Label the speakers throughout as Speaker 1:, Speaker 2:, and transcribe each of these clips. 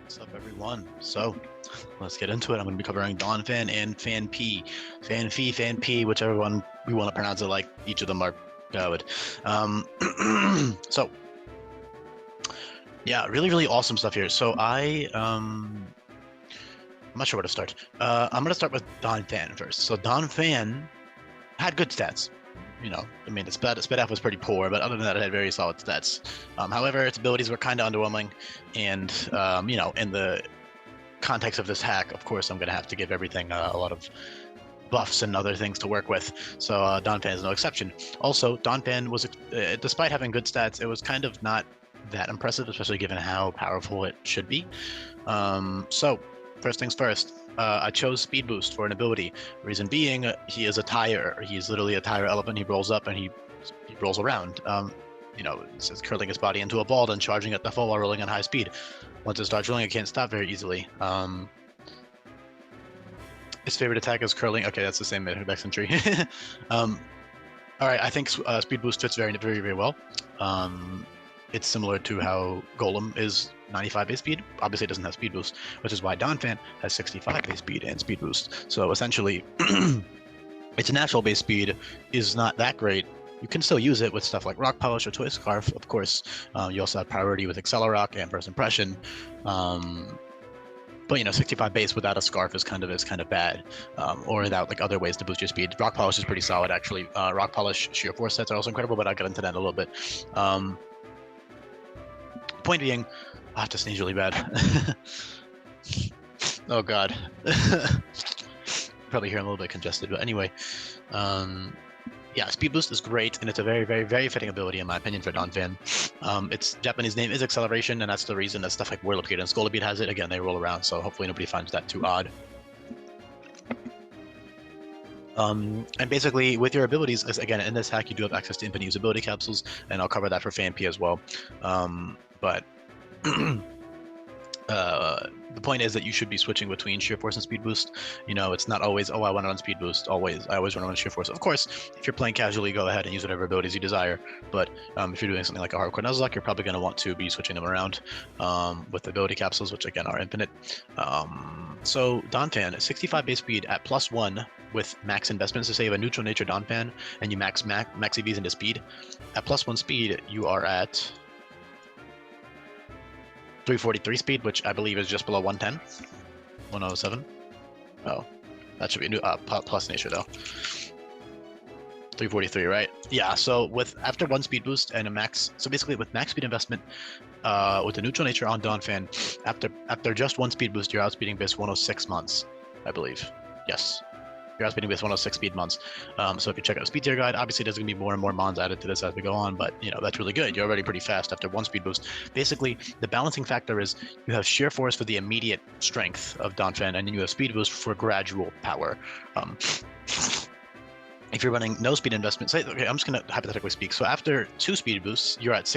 Speaker 1: What's up, everyone? So, let's get into it. I'm going to be covering Donphan and Fan P. Fan Phi, Fan P, whichever one we want to pronounce it like. Each of them are good. So, yeah, really, really awesome stuff here. So, I'm not sure where to start. I'm going to start with Donphan first. So, Donphan had good stats. I mean, its sped was pretty poor, but other than that, it had very solid stats. However, its abilities were kind of underwhelming, and in the context of this hack, of course, I'm going to have to give everything a lot of buffs and other things to work with. So Donphan is no exception. Also, Donphan was, despite having good stats, it was kind of not that impressive, especially given how powerful it should be. So first things first. I chose Speed Boost for an ability. Reason being, he is a tire. He's literally a tire elephant. He rolls up and he rolls around. It's curling his body into a ball and charging at the full while rolling at high speed. Once it starts rolling, it can't stop very easily. His favorite attack is curling. Okay, that's the same Mexican tree. All right, I think Speed Boost fits very, very, very well. It's similar to how Golem is 95 base speed. Obviously, it doesn't have speed boost, which is why Donphan has 65 base speed and speed boost. So essentially, its natural base speed is not that great. You can still use it with stuff like Rock Polish or Toy Scarf, of course. You also have priority with Accelerock and First Impression. But 65 base without a Scarf is kind of bad, or without like other ways to boost your speed. Rock Polish is pretty solid, actually. Rock Polish Sheer Force sets are also incredible, but I'll get into that in a little bit. Point being, I have to sneeze really bad. Oh god. Probably hear I'm a little bit congested, but anyway. Yeah, Speed Boost is great, and it's a very, very, very fitting ability in my opinion for Donphan. Its Japanese name is Acceleration, and that's the reason that stuff like Whirlipede and Scolipede has it. Again, they roll around, so hopefully nobody finds that too odd. And basically, with your abilities, again, in this hack, you do have access to infinite usability capsules, and I'll cover that for Fan P as well. But the point is that you should be switching between Sheer Force and Speed Boost. It's not always, oh, I want to run Speed Boost. I always want to run Sheer Force. Of course, if you're playing casually, go ahead and use whatever abilities you desire. But if you're doing something like a hardcore Nuzlocke, you're probably going to want to be switching them around with ability capsules, which again are infinite. So Donphan, 65 base speed at +1 with max investments. So say you have a neutral nature Donphan and you max EVs into speed. At +1 speed, you are at 343 speed, which I believe is just below 110. 107. Oh, that should be a new plus nature though. 343, right? Yeah. So after one speed boost and a max, so basically with max speed investment, with the neutral nature on Donphan, after just one speed boost, you're outspeeding base 106 months, I believe. Yes. You're outspeeding base 106 speed months. So if you check out Speed Tier Guide, obviously there's going to be more and more mons added to this as we go on, but that's really good. You're already pretty fast after one speed boost. Basically, the balancing factor is you have Sheer Force for the immediate strength of Donphan, and then you have Speed Boost for gradual power. If you're running no speed investment, say, okay, I'm just going to hypothetically speak. So after 2 speed boosts, you're at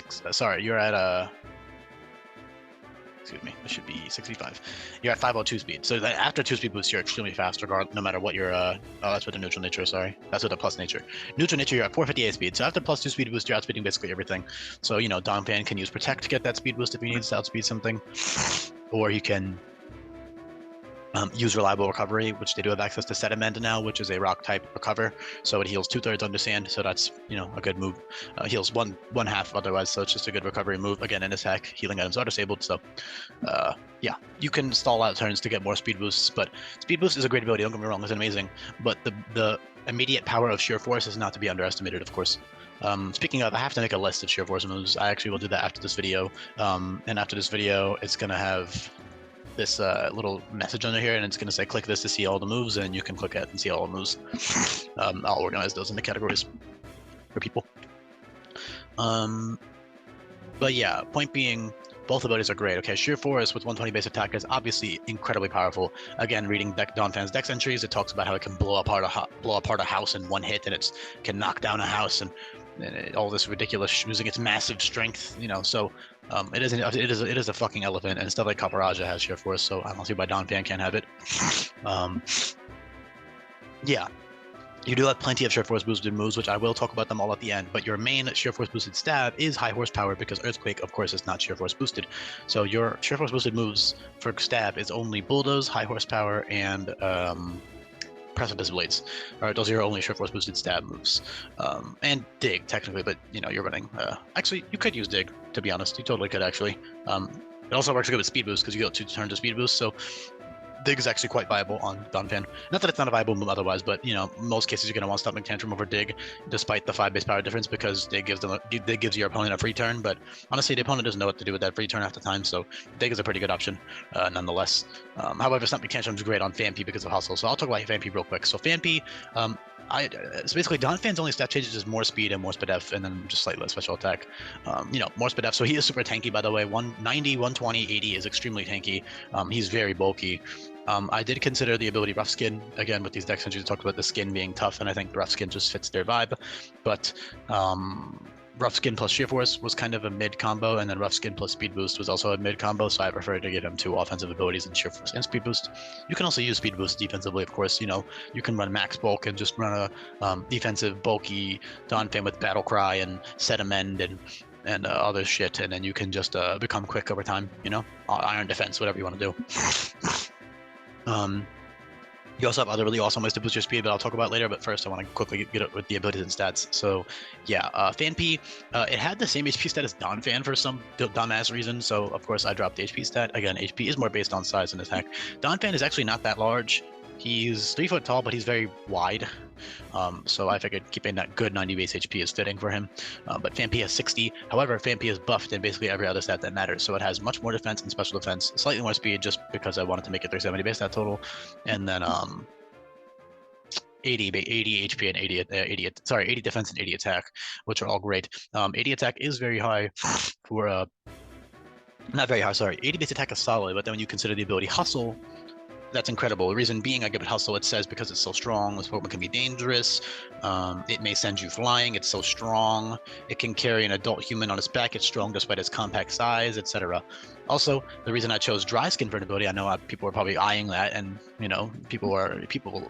Speaker 1: excuse me, it should be 65. You're at 502 speed. So that after 2 speed boosts, you're extremely fast, no matter what your, oh, that's with the neutral nature, sorry. That's with the plus nature. Neutral nature, you're at 458 speed. So after +2 speed boost, you're outspeeding basically everything. So, Donphan can use Protect to get that speed boost if he needs to outspeed something. Or he can use Reliable Recovery, which they do have access to Sediment now, which is a rock type recover. So it heals 2/3 under sand, so that's a good move. Heals one half otherwise, so it's just a good recovery move. Again, in this hack, healing items are disabled, so yeah, you can stall out turns to get more speed boosts. But speed boost is a great ability. Don't get me wrong, it's amazing. But the immediate power of Sheer Force is not to be underestimated, of course. Speaking of, I have to make a list of Sheer Force moves. I actually will do that after this video. And after this video, it's gonna have this little message under here, and it's going to say click this to see all the moves, and you can click it and see all the moves. I'll organize those into categories for people. But yeah, point being, both abilities are great. Okay, Sheer Force with 120 base attack is obviously incredibly powerful. Again, reading Donphan's Dex entries, it talks about how it can blow apart a house in one hit, and it can knock down a house, and all this ridiculous using its massive strength. So it is a fucking elephant, and stuff like Kaparaja has Sheer Force, so I don't see why Donphan can't have it. Yeah. You do have plenty of sheer force boosted moves, which I will talk about them all at the end, but your main sheer force boosted stab is high horsepower because Earthquake, of course, is not sheer force boosted. So your sheer force boosted moves for stab is only Bulldoze, high horsepower, and Precipice Blades. All right, those are your only sheer force boosted stab moves. And Dig, technically, but you know, you're running. Actually, you could use Dig, to be honest. You totally could, actually. It also works good with speed boost because you get 2 turns of speed boost, so Dig is actually quite viable on Donphan. Not that it's not a viable move otherwise, but you know, most cases you're going to want Stomping Tantrum over Dig, despite the 5 base power difference, because Dig gives your opponent a free turn. But honestly, the opponent doesn't know what to do with that free turn half the time, so Dig is a pretty good option, nonetheless. However, Stomping Tantrum is great on Phanpy because of Hustle. So I'll talk about Phanpy real quick. So Phanpy, so basically Donphan's only stat changes is more speed and more SPDF, and then just slightly less special attack. You know, more SPDF. So he is super tanky, by the way. 190, 120, 80 is extremely tanky. He's very bulky. I did consider the ability Rough Skin, again, with these deck centuries, talked about the skin being tough, and I think Rough Skin just fits their vibe. But Rough Skin plus Sheer Force was kind of a mid combo, and then Rough Skin plus Speed Boost was also a mid combo, so I preferred to give him 2 offensive abilities in Sheer Force and Speed Boost. You can also use Speed Boost defensively, of course. You know, you can run Max Bulk and just run a defensive, bulky Donphan with Battle Cry and Set Amend and other shit, and then you can just become quick over time, you know? Iron Defense, whatever you want to do. You also have other really awesome ways to boost your speed, but I'll talk about later. But first, I want to quickly get it with the abilities and stats. So, yeah, Phanpy, it had the same HP stat as Donphan for some dumbass reason. So, of course, I dropped the HP stat. Again, HP is more based on size and attack. Donphan is actually not that large. He's 3 foot tall, but he's very wide. So I figured keeping that good 90 base HP is fitting for him. But Phanpy has 60. However, Phanpy is buffed in basically every other stat that matters. So it has much more defense and special defense, slightly more speed just because I wanted to make it 370 base stat total. And then 80 HP and 80 defense and 80 attack, which are all great. 80 attack is very high for not very high, sorry. 80 base attack is solid, but then when you consider the ability Hustle, that's incredible. The reason being I give it Hustle, it says because it's so strong, this Pokemon can be dangerous. It may send you flying, it's so strong. It can carry an adult human on its back, it's strong despite its compact size, etc. Also, the reason I chose Dry Skin for an ability, I know people are probably eyeing that, and you know, people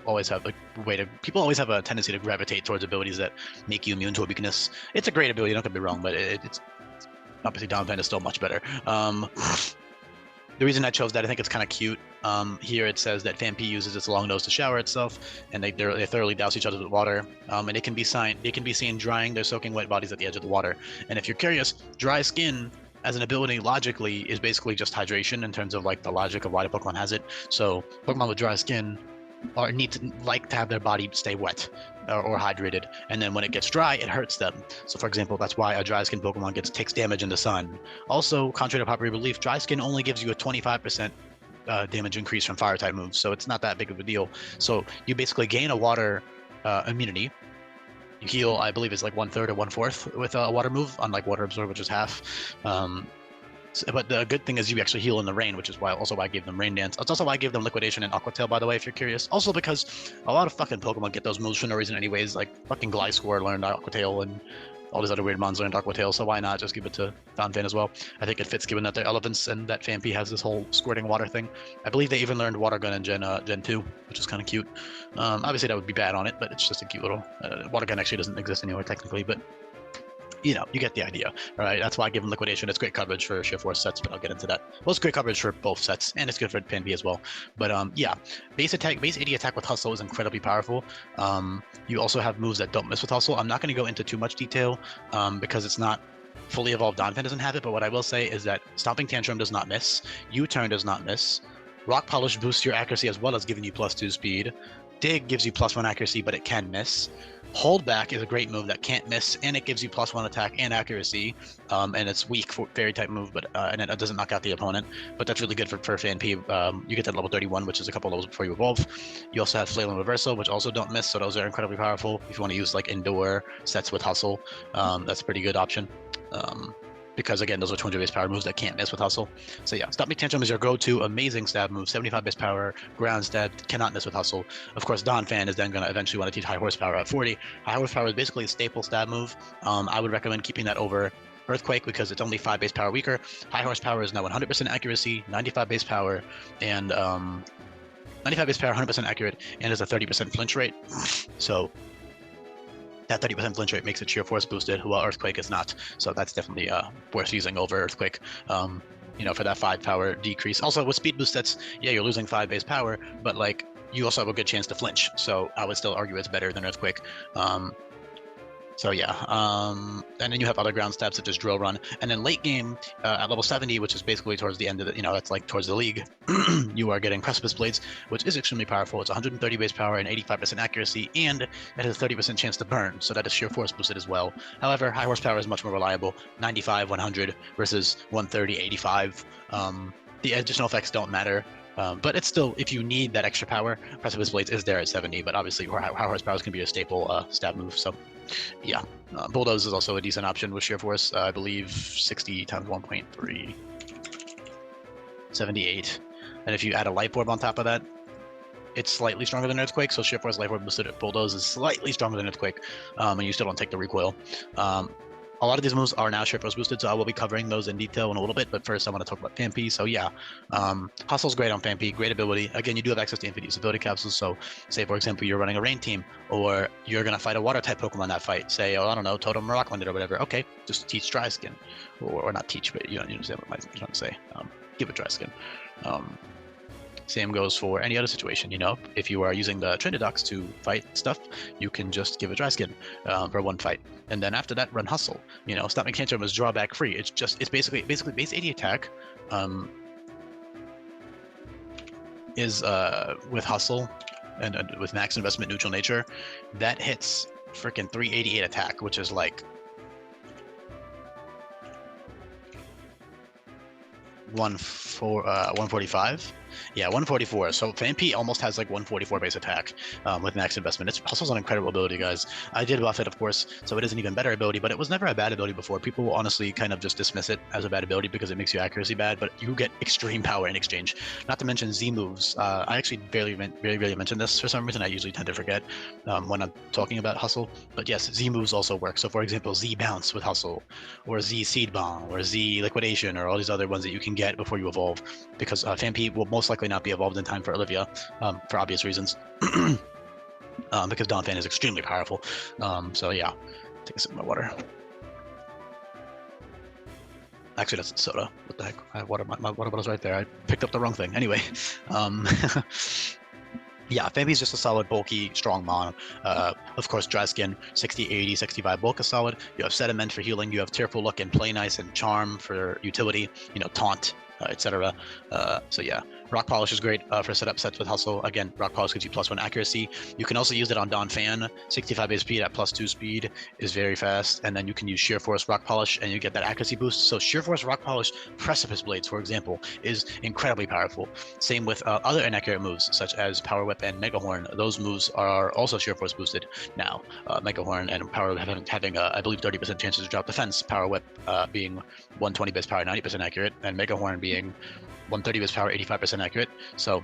Speaker 1: always have a tendency to gravitate towards abilities that make you immune to a weakness. It's a great ability, don't get me wrong, but it's obviously Donphan is still much better. The reason I chose that, I think it's kind of cute. Here it says that Phanpy uses its long nose to shower itself, and they thoroughly douse each other with water. And it can be seen drying their soaking wet bodies at the edge of the water. And if you're curious, Dry Skin as an ability logically is basically just hydration in terms of like the logic of why the Pokemon has it. So Pokemon with dry skin need to have their body stay wet or hydrated, and then when it gets dry, it hurts them. So, for example, that's why a dry skin Pokemon takes damage in the sun. Also, contrary to popular belief, dry skin only gives you a 25% damage increase from fire type moves, so it's not that big of a deal. So you basically gain a water immunity. You heal, I believe it's like 1/3 or 1/4 with a water move, unlike Water Absorb, which is half. But the good thing is you actually heal in the rain, which is why I gave them Rain Dance. It's also why I gave them Liquidation and Aqua Tail, by the way, if you're curious. Also because a lot of fucking Pokemon get those moves for no reason anyways, like fucking Gliscor learned Aqua Tail and all these other weird mons learned Aqua Tail, so why not just give it to Donphan as well? I think it fits given that they're elephants and that Phanpy has this whole squirting water thing. I believe they even learned Water Gun in Gen 2, which is kind of cute. Obviously that would be bad on it, but it's just a cute little... Water Gun actually doesn't exist anymore technically, but you know, you get the idea, all right? That's why I give him Liquidation. It's great coverage for Sheer Force sets, but I'll get into that. Well, it's great coverage for both sets, and it's good for Phanpy as well. But yeah, base 80 attack with Hustle is incredibly powerful. You also have moves that don't miss with Hustle. I'm not going to go into too much detail because it's not fully evolved. Donphan doesn't have it, but what I will say is that Stomping Tantrum does not miss. U-Turn does not miss. Rock Polish boosts your accuracy as well as giving you +2 speed. Dig gives you +1 accuracy, but it can miss. Hold Back is a great move that can't miss, and it gives you +1 attack and accuracy, and it's weak for fairy type move, but and it doesn't knock out the opponent. But that's really good for Phanpy. You get that level 31, which is a couple levels before you evolve. You also have Flail and Reversal, which also don't miss, so those are incredibly powerful. If you want to use like indoor sets with Hustle, that's a pretty good option. Because again, those are 200 base power moves that can't miss with Hustle. So yeah, Stomping Tantrum is your go-to amazing stab move. 75 base power, ground stab, cannot miss with Hustle. Of course, Donphan is then going to eventually want to teach high horsepower at 40. High horsepower is basically a staple stab move. I would recommend keeping that over Earthquake because it's only 5 base power weaker. High horsepower is now 100% accuracy, 95 base power, and 95 base power, 100% accurate, and is a 30% flinch rate. So That 30% flinch rate makes it sheer force boosted, while Earthquake is not. So that's definitely worth using over Earthquake. You know, for that 5 power decrease. Also, with speed boost sets, yeah, you're losing 5 base power, but like you also have a good chance to flinch. So I would still argue it's better than Earthquake. So yeah, and then you have other ground stats such as Drill Run, and then late game at level 70, which is basically towards the end of the, you know, that's like towards the league, you are getting Precipice Blades, which is extremely powerful. It's 130 base power and 85% accuracy, and it has a 30% chance to burn, so that is sheer force boosted as well. However, high horsepower is much more reliable, 95, 100 versus 130, 85. The additional effects don't matter. But it's still, if you need that extra power, Precipice Blades is there at 70, but obviously high horsepower is going to be a staple stab move, so yeah. Bulldoze is also a decent option with sheer force. I believe 60 times 1.3, 78. And if you add a light orb on top of that, it's slightly stronger than Earthquake, so sheer force light orb boosted Bulldoze is slightly stronger than Earthquake, and you still don't take the recoil. A lot of these moves are now sheer force boosted, so I will be covering those in detail in a little bit, but first I want to talk about Phanpy. So yeah, Hustle's great on Phanpy, great ability. Again, you do have access to infinite ability capsules, so say for example you're running a rain team, or you're going to fight a water type Pokemon that fight, say, oh, I don't know, Totem or Rocklanded or whatever, okay, just teach Dry Skin, or not teach, but you understand what I'm trying to say, give it Dry Skin. Same goes for any other situation, you know, if you are using the Trinidox to fight stuff, you can just give a Dry Skin for one fight. And then after that, run Hustle. You know, Stopping Tantrum is drawback free. It's basically base 80 attack is with Hustle and with max investment neutral nature, that hits freaking 388 attack, which is like 145. Yeah, 144. So Phanpy almost has like 144 base attack with max investment. It's also an incredible ability, guys. I did buff it, of course, so it is an even better ability, but it was never a bad ability before. People will honestly kind of just dismiss it as a bad ability because it makes your accuracy bad, but you get extreme power in exchange. Not to mention Z moves. I actually very rarely mention this for some reason. I usually tend to forget when I'm talking about Hustle. But yes, Z moves also work. So for example, Z Bounce with Hustle, or Z Seed Bomb, or Z Liquidation, or all these other ones that you can get before you evolve, because Phanpy will most likely not be evolved in time for Olivia, for obvious reasons, because Donphan is extremely powerful. So yeah, take a sip of my water. Actually, that's soda. What the heck? I have water. My water bottle's right there. I picked up the wrong thing. Anyway, yeah, Phanpy is just a solid, bulky, strong mon. Of course, Dry Skin, 60, 80, 65 bulk is solid. You have Sediment for healing. You have Tearful Look and Play Nice and Charm for utility. You know, Taunt, etc. So yeah, Rock Polish is great for setup sets with Hustle. Again, Rock Polish gives you +1 accuracy. You can also use it on Donphan. 65 base speed at +2 speed is very fast. And then you can use Sheer Force Rock Polish and you get that accuracy boost. So Sheer Force Rock Polish Precipice Blades, for example, is incredibly powerful. Same with other inaccurate moves such as Power Whip and Mega Horn. Those moves are also Sheer Force boosted now. Mega Horn and Power Whip having I believe 30% chances to drop defense. Power Whip being 120 base power, 90% accurate, and Mega Horn being 130 base power, 85% accurate. So,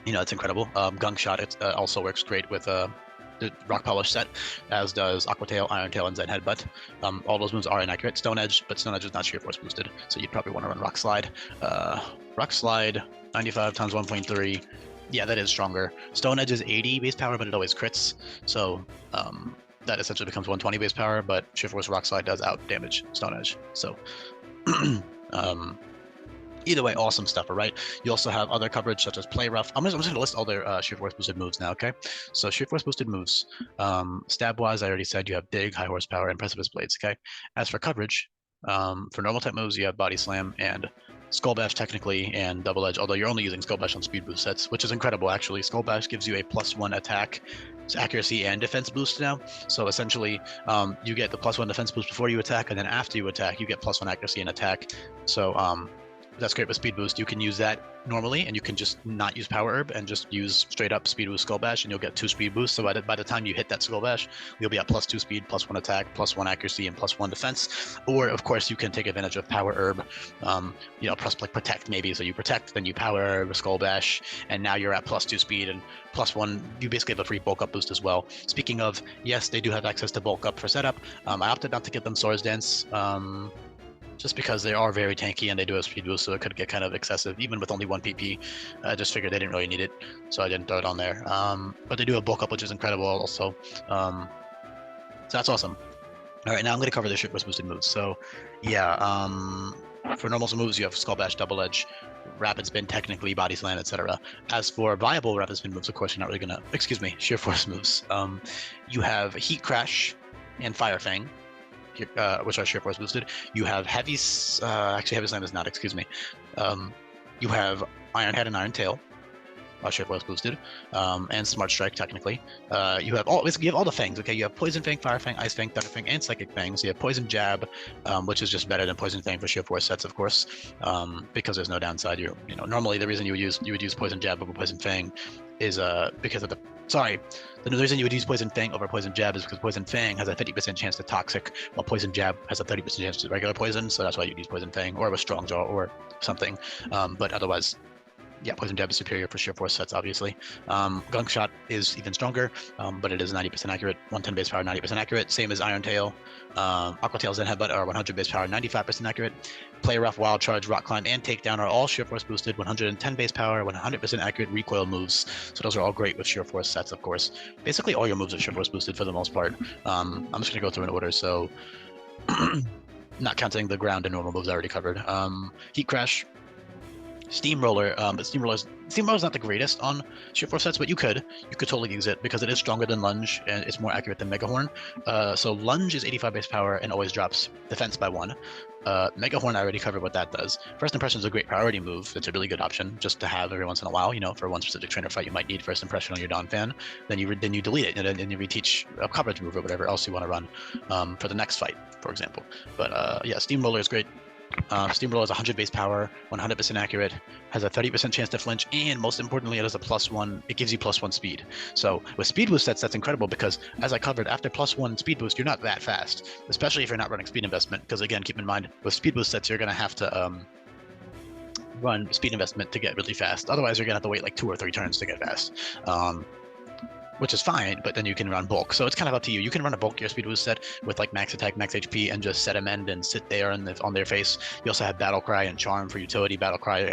Speaker 1: you know, it's incredible. Gunk Shot, it also works great with the Rock Polish set, as does Aqua Tail, Iron Tail, and Zen Headbutt. All those moves are inaccurate. Stone Edge, but Stone Edge is not sheer force boosted, so you'd probably want to run Rock Slide. Rock Slide, 95 times 1.3. Yeah, that is stronger. Stone Edge is 80 base power, but it always crits. So that essentially becomes 120 base power, but sheer force Rock Slide does out damage Stone Edge. So either way, awesome stuff, all right? You also have other coverage such as Play Rough. I'm just going to list all their sheer force boosted moves now, okay? So sheer force boosted moves. Stab-wise, I already said you have Dig, High Horsepower, and Precipice Blades, okay? As for coverage, for normal type moves, you have Body Slam and Skull Bash technically, and Double Edge, although you're only using Skull Bash on speed boost sets, which is incredible, actually. Skull Bash gives you a +1 attack, accuracy, and defense boost now. So essentially, you get the +1 defense boost before you attack, and then after you attack, you get +1 accuracy and attack. So that's great with speed boost. You can use that normally, and you can just not use Power Herb and just use straight up speed boost Skull Bash, and you'll get 2 speed boosts. So by the time you hit that Skull Bash, you'll be at +2 speed, +1 attack, +1 accuracy, and +1 defense. Or of course, you can take advantage of Power Herb, you know, plus like Protect maybe. So you Protect, then you Power Herb, Skull Bash, and now you're at +2 speed and +1. You basically have a free bulk up boost as well. Speaking of, yes, they do have access to bulk up for setup. I opted not to get them Swords Dance. Just because they are very tanky and they do have speed boost, so it could get kind of excessive, even with only 1 PP. I just figured they didn't really need it, so I didn't throw it on there. But they do have bulk up, which is incredible also. So that's awesome. All right, now I'm going to cover the Sheer Force boosted moves. So, yeah, for normal moves, you have Skull Bash, Double Edge, Rapid Spin, technically Body Slam, etc. As for viable Rapid Spin moves, of course, you're not really going to, excuse me, Sheer Force moves. You have Heat Crash and Fire Fang, which are Sheer Force boosted. You have Heavy, actually Heavy Slam is not, excuse me. You have Iron Head and Iron Tail. Sheer Force boosted, and Smart Strike technically. You have all the fangs. Okay, you have Poison Fang, Fire Fang, Ice Fang, Thunder Fang, and Psychic Fang. So you have Poison Jab, which is just better than Poison Fang for Sheer Force sets, of course, because there's no downside. You know, normally the reason you would use Poison Jab over Poison Fang is because of the reason you would use Poison Fang over Poison Jab is because Poison Fang has a 50% chance to Toxic, while Poison Jab has a 30% chance to regular Poison. So that's why you'd use Poison Fang or a Strong Jaw or something. But otherwise, yeah, Poison Jab is superior for Sheer Force sets, obviously. Gunk Shot is even stronger, but it is 90% accurate, 110 base power, 90% accurate. Same as Iron Tail. Aqua Tail, Zen Headbutt are 100 base power, 95% accurate. Play Rough, Wild Charge, Rock Climb, and Takedown are all Sheer Force boosted, 110 base power, 100% accurate recoil moves. So those are all great with Sheer Force sets, of course. Basically, all your moves are Sheer Force boosted for the most part. I'm just going to go through in order, so not counting the ground and normal moves I already covered. Heat Crash, Steamroller, but Steamroller's not the greatest on Sheer Force sets, but you could totally use it because it is stronger than Lunge and it's more accurate than Megahorn. So Lunge is 85 base power and always drops defense by 1. Megahorn, I already covered what that does. First Impression is a great priority move. It's a really good option just to have every once in a while, you know, for one specific trainer fight you might need First Impression on your Donphan. Then you delete it and then you reteach a coverage move or whatever else you want to run for the next fight, for example. But yeah, Steamroller is great. Steamroller is 100 base power, 100% accurate, has a 30% chance to flinch, and most importantly, it has a +1. It gives you +1 speed. So with speed boost sets, that's incredible because, as I covered, after +1 speed boost, you're not that fast, especially if you're not running speed investment. Because again, keep in mind, with speed boost sets, you're going to have to run speed investment to get really fast. Otherwise, you're going to have to wait like 2 or 3 turns to get fast. Which is fine, but then you can run bulk. So it's kind of up to you. You can run a bulkier speed boost set with like max attack, max HP, and just set a mend and sit there on their face. You also have Battle Cry and Charm for utility. Battle Cry,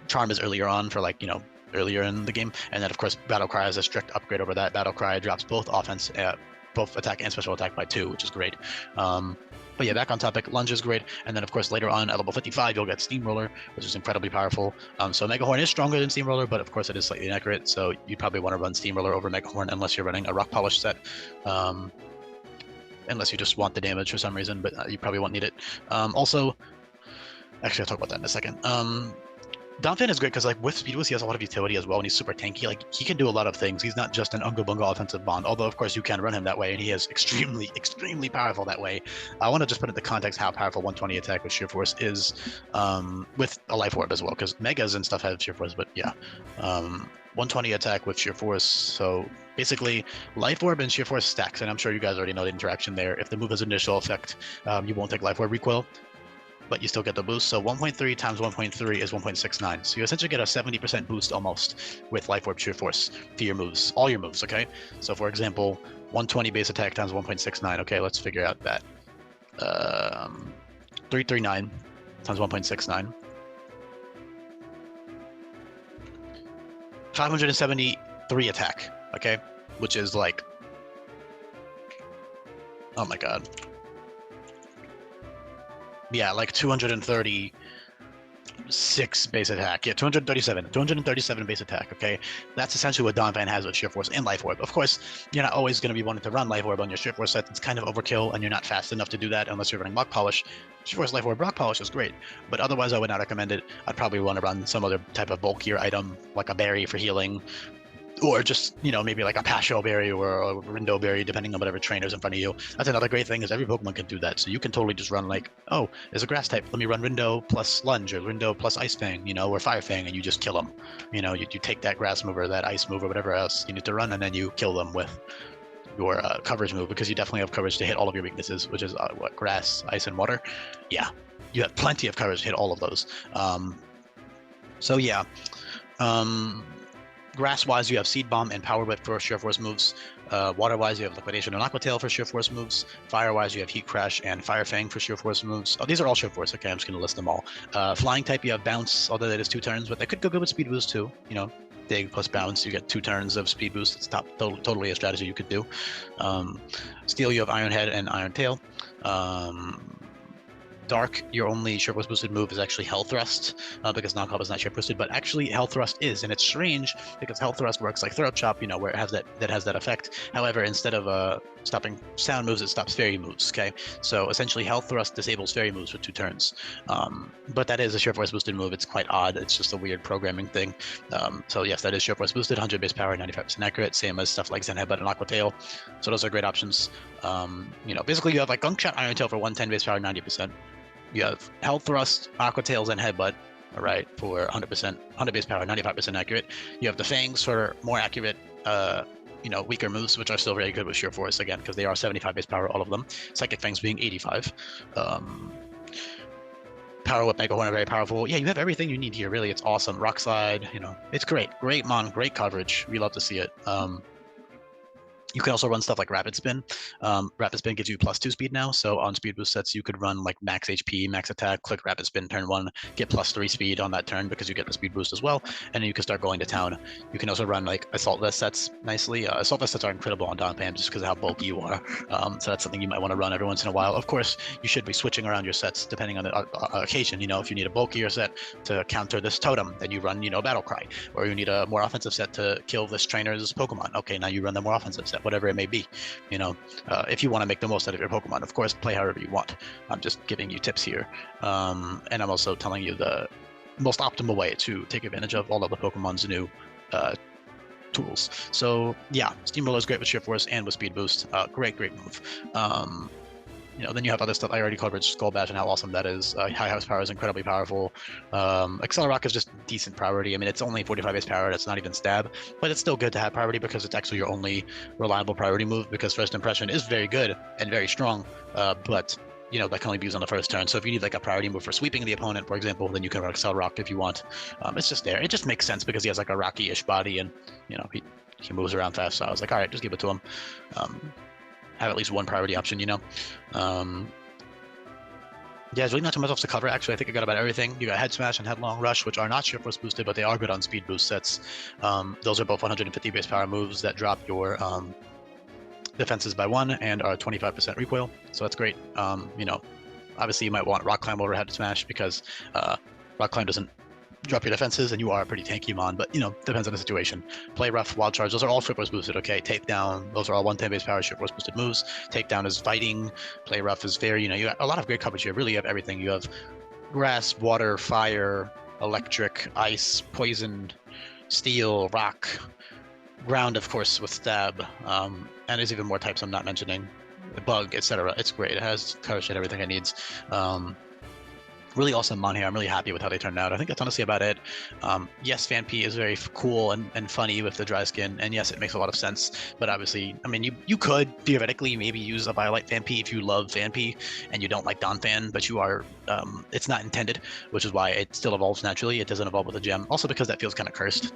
Speaker 1: Charm is earlier on for like, you know, earlier in the game. And then of course, Battle Cry has a strict upgrade over that. Battle Cry drops both offense, both attack and special attack by 2, which is great. But yeah, back on topic, Lunge is great. And then, of course, later on at level 55, you'll get Steamroller, which is incredibly powerful. So Megahorn is stronger than Steamroller, but of course it is slightly inaccurate. So you'd probably want to run Steamroller over Megahorn unless you're running a Rock Polish set. Unless you just want the damage for some reason, but you probably won't need it. Also, actually, I'll talk about that in a second. Donphan is great because, like, with Speed Boost, he has a lot of utility as well, and he's super tanky. Like, he can do a lot of things. He's not just an Unga Bunga offensive bond, although, of course, you can run him that way, and he is extremely, extremely powerful that way. I want to just put into context how powerful 120 attack with Sheer Force is with a Life Orb as well, because Megas and stuff have Sheer Force, but yeah. 120 attack with Sheer Force, so basically, Life Orb and Sheer Force stacks, and I'm sure you guys already know the interaction there. If the move has initial effect, you won't take Life Orb recoil, but you still get the boost. So 1.3 times 1.3 is 1.69. So you essentially get a 70% boost almost with Life Orb Sheer Force for your moves, all your moves, okay? So for example, 120 base attack times 1.69. Okay, let's figure out that. 339 times 1.69. 573 attack, okay? Which is like, oh my god. Yeah, like 236 base attack. Yeah, 237 base attack, okay? That's essentially what Donphan has with Sheer Force and Life Orb. Of course, you're not always going to be wanting to run Life Orb on your Sheer Force set. It's kind of overkill, and you're not fast enough to do that unless you're running Rock Polish. Sheer Force Life Orb Rock Polish is great, but otherwise I would not recommend it. I'd probably want to run some other type of bulkier item, like a berry for healing, or just, you know, maybe like a Pasho berry or a Rindo berry, depending on whatever trainer's in front of you. That's another great thing, is every Pokemon can do that. So you can totally just run like, oh, there's a grass type, let me run Rindo plus Lunge, or Rindo plus Ice Fang, you know, or Fire Fang, and you just kill them. You know, you take that grass move or that ice move or whatever else you need to run, and then you kill them with your coverage move, because you definitely have coverage to hit all of your weaknesses, which is what, grass, ice, and water. Yeah, you have plenty of coverage to hit all of those. So yeah. Grass-wise, you have Seed Bomb and Power Whip for Sheer Force moves. Water-wise, you have Liquidation and Aqua Tail for Sheer Force moves. Fire-wise, you have Heat Crash and Fire Fang for Sheer Force moves. Oh, these are all Sheer Force. Okay, I'm just going to list them all. Flying type, you have Bounce, although that is 2 turns, but that could go good with Speed Boost too. You know, dig plus bounce. You get 2 turns of speed boost. It's totally a strategy you could do. Steel, you have Iron Head and Iron Tail. Dark, your only short force boosted move is actually Hell Thrust, because knockoff is not short boosted, but actually Hell Thrust is, and it's strange because Hell Thrust works like Throat Chop, you know, where it has that effect. However, instead of stopping sound moves, it stops fairy moves. Okay, so essentially Hell Thrust disables fairy moves for 2 turns. But that is a short force boosted move. It's quite odd. It's just a weird programming thing. So yes, that is short force boosted, 100 base power, 95% accurate, same as stuff like Zen Headbutt and Aqua Tail. So those are great options. You know, basically you have like Gunk Shot, Iron Tail for 110 base power, 90%. You have Hell Thrust, Aqua Tails, and Headbutt, all right, for 100%, 100 base power, 95% accurate. You have the Fangs for more accurate, you know, weaker moves, which are still very good with sheer force, again, because they are 75 base power, all of them. Psychic Fangs being 85. Power Whip, Mega Horn are very powerful. Yeah, you have everything you need here, really. It's awesome. Rock Slide, you know, it's great. Great mon, great coverage. We love to see it. You can also run stuff like Rapid Spin. Rapid Spin gives you +2 speed now, so on speed boost sets, you could run like max HP, max attack, click Rapid Spin turn 1, get +3 speed on that turn because you get the speed boost as well, and then you can start going to town. You can also run like Assault Vest sets nicely. Assault Vest sets are incredible on Donphan just because of how bulky you are, so that's something you might want to run every once in a while. Of course, you should be switching around your sets depending on the occasion. You know, if you need a bulkier set to counter this totem, then you run, you know, Battle Cry, or you need a more offensive set to kill this trainer's Pokemon. Okay, now you run the more offensive set, whatever it may be. You know, if you want to make the most out of your Pokemon, of course, play however you want. I'm just giving you tips here, and I'm also telling you the most optimal way to take advantage of all of the Pokemon's new tools. So yeah, Steamroller is great with sheer force and with speed boost. Great move. You know, then you have other stuff I already covered, Skull Bash and how awesome that is. High House Power is incredibly powerful. Accelerock is just decent priority. I mean, it's only 45 base power. That's not even stab, but it's still good to have priority because it's actually your only reliable priority move, because First Impression is very good and very strong, but you know, that can only be used on the first turn. So if you need like a priority move for sweeping the opponent, for example, then you can run Accelerock if you want. It's just there. It just makes sense because he has like a rocky-ish body, and you know, he moves around fast. So I was like, all right, just give it to him. Have at least one priority option, you know. Yeah, there's really not too much else to cover. Actually, I think I got about everything. You got Head Smash and Headlong Rush, which are not sheer force boosted, but they are good on speed boost sets. Those are both 150 base power moves that drop your defenses by 1 and are 25% recoil. So that's great. You know, obviously you might want Rock Climb over Head Smash because Rock Climb doesn't drop your defenses, and you are a pretty tanky mon, but you know, depends on the situation. Play Rough, Wild Charge, those are all short force boosted, okay? Takedown, those are all 110 base power short force boosted moves. Takedown is fighting, Play Rough is fair, you know, you got a lot of great coverage here. Really, you have everything. You have grass, water, fire, electric, ice, poison, steel, rock, ground, of course, with stab, and there's even more types I'm not mentioning, bug, etc. It's great. It has coverage and everything it needs. Really awesome mon here. I'm really happy with how they turned out. I think that's honestly about it. Yes, Phanpy is very cool and funny with the dry skin, and yes, it makes a lot of sense. But obviously, I mean, you could theoretically maybe use a Violet Phanpy if you love Phanpy and you don't like Donphan, but you are, it's not intended, which is why it still evolves naturally. It doesn't evolve with a gem. Also because that feels kind of cursed.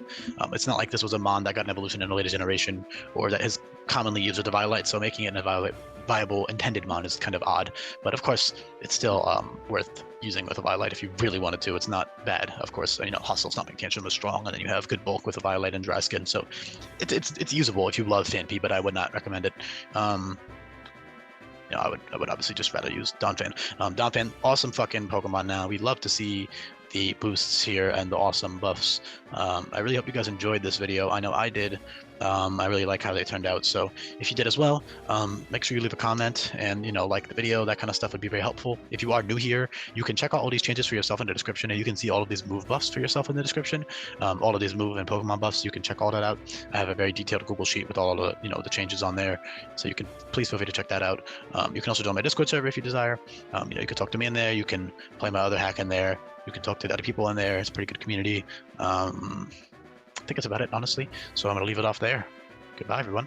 Speaker 1: It's not like this was a mon that got an evolution in a later generation, or that is commonly used with the Violet, so making it a Violet viable intended mon is kind of odd. But of course, it's still worth using with a Violet if you really wanted to. It's not bad, of course. You know, Hostile Stomping Tantrum is strong, and then you have good bulk with a Violet and dry skin, so it's usable if you love Phanpy, but I would not recommend it. You know, I would obviously just rather use Donphan. Donphan, awesome fucking Pokemon now. We'd love to see the boosts here and the awesome buffs. I really hope you guys enjoyed this video. I know I did. I really like how they turned out. So if you did as well, make sure you leave a comment and, you know, like the video. That kind of stuff would be very helpful. If you are new here, you can check out all these changes for yourself in the description, and you can see all of these move buffs for yourself in the description. All of these move and Pokemon buffs, you can check all that out. I have a very detailed Google sheet with all the, you know, the changes on there, so you can please feel free to check that out. You can also join my Discord server if you desire. You know, you can talk to me in there. You can play my other hack in there. You can talk to the other people in there. It's a pretty good community. I think that's about it, honestly. So I'm going to leave it off there. Goodbye, everyone.